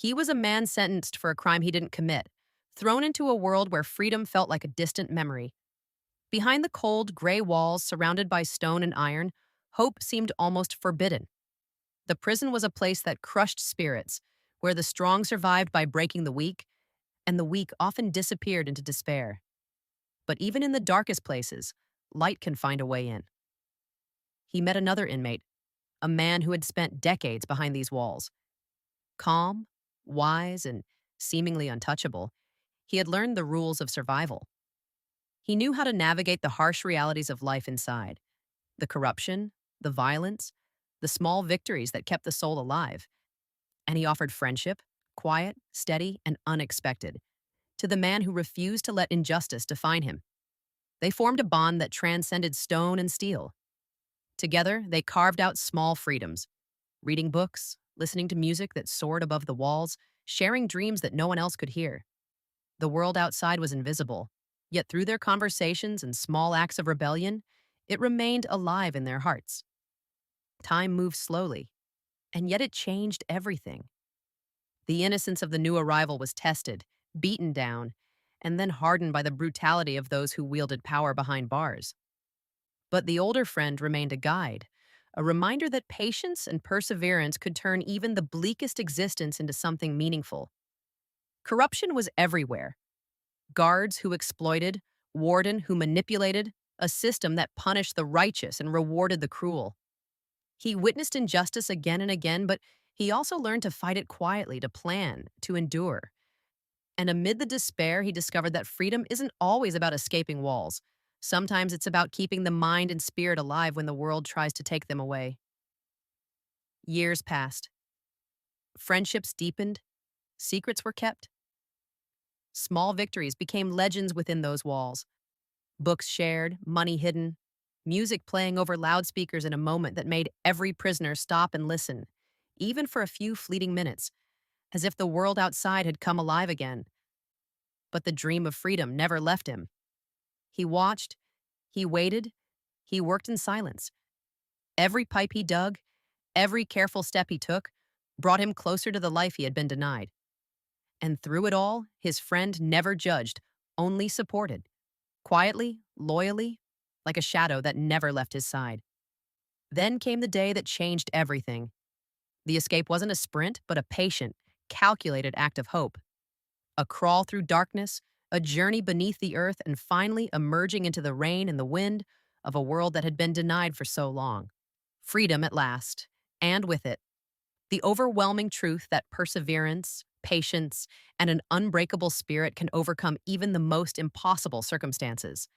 He was a man sentenced for a crime he didn't commit, thrown into a world where freedom felt like a distant memory. Behind the cold, gray walls surrounded by stone and iron, hope seemed almost forbidden. The prison was a place that crushed spirits, where the strong survived by breaking the weak, and the weak often disappeared into despair. But even in the darkest places, light can find a way in. He met another inmate, a man who had spent decades behind these walls. Calm, wise, and seemingly untouchable, he had learned the rules of survival. He knew how to navigate the harsh realities of life inside: the corruption, the violence, the small victories that kept the soul alive. And he offered friendship, quiet, steady, and unexpected, to the man who refused to let injustice define him. They formed a bond that transcended stone and steel. Together, they carved out small freedoms: reading books, listening to music that soared above the walls, sharing dreams that no one else could hear. The world outside was invisible, yet through their conversations and small acts of rebellion, it remained alive in their hearts. Time moved slowly, and yet it changed everything. The innocence of the new arrival was tested, beaten down, and then hardened by the brutality of those who wielded power behind bars. But the older friend remained a guide, a reminder that patience and perseverance could turn even the bleakest existence into something meaningful. Corruption was everywhere: guards who exploited, warden who manipulated, a system that punished the righteous and rewarded the cruel. He witnessed injustice again and again, but he also learned to fight it quietly, to plan, to endure. And amid the despair, he discovered that freedom isn't always about escaping walls. Sometimes it's about keeping the mind and spirit alive when the world tries to take them away. Years passed. Friendships deepened. Secrets were kept. Small victories became legends within those walls. Books shared, money hidden, music playing over loudspeakers in a moment that made every prisoner stop and listen, even for a few fleeting minutes, as if the world outside had come alive again. But the dream of freedom never left him. He watched, he waited, he worked in silence. Every pipe he dug, every careful step he took, brought him closer to the life he had been denied. And through it all, his friend never judged, only supported, quietly, loyally, like a shadow that never left his side. Then came the day that changed everything. The escape wasn't a sprint, but a patient, calculated act of hope. A crawl through darkness, a journey beneath the earth, and finally emerging into the rain and the wind of a world that had been denied for so long. Freedom at last, and with it, the overwhelming truth that perseverance, patience, and an unbreakable spirit can overcome even the most impossible circumstances.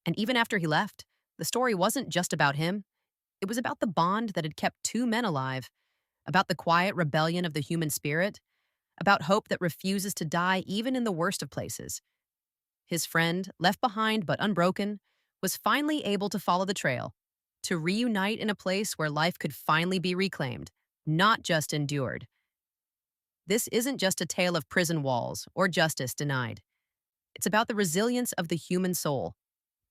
And even after he left, the story wasn't just about him. It was about the bond that had kept two men alive, about the quiet rebellion of the human spirit, about hope that refuses to die even in the worst of places. His friend, left behind but unbroken, was finally able to follow the trail, to reunite in a place where life could finally be reclaimed, not just endured. This isn't just a tale of prison walls or justice denied. It's about the resilience of the human soul,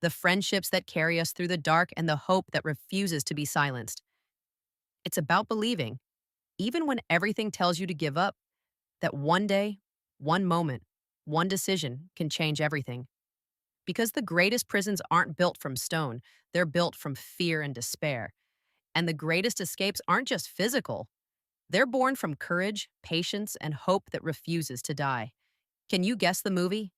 the friendships that carry us through the dark, and the hope that refuses to be silenced. It's about believing, even when everything tells you to give up, that one day, one moment, one decision can change everything. Because the greatest prisons aren't built from stone, they're built from fear and despair. And the greatest escapes aren't just physical, they're born from courage, patience, and hope that refuses to die. Can you guess the movie?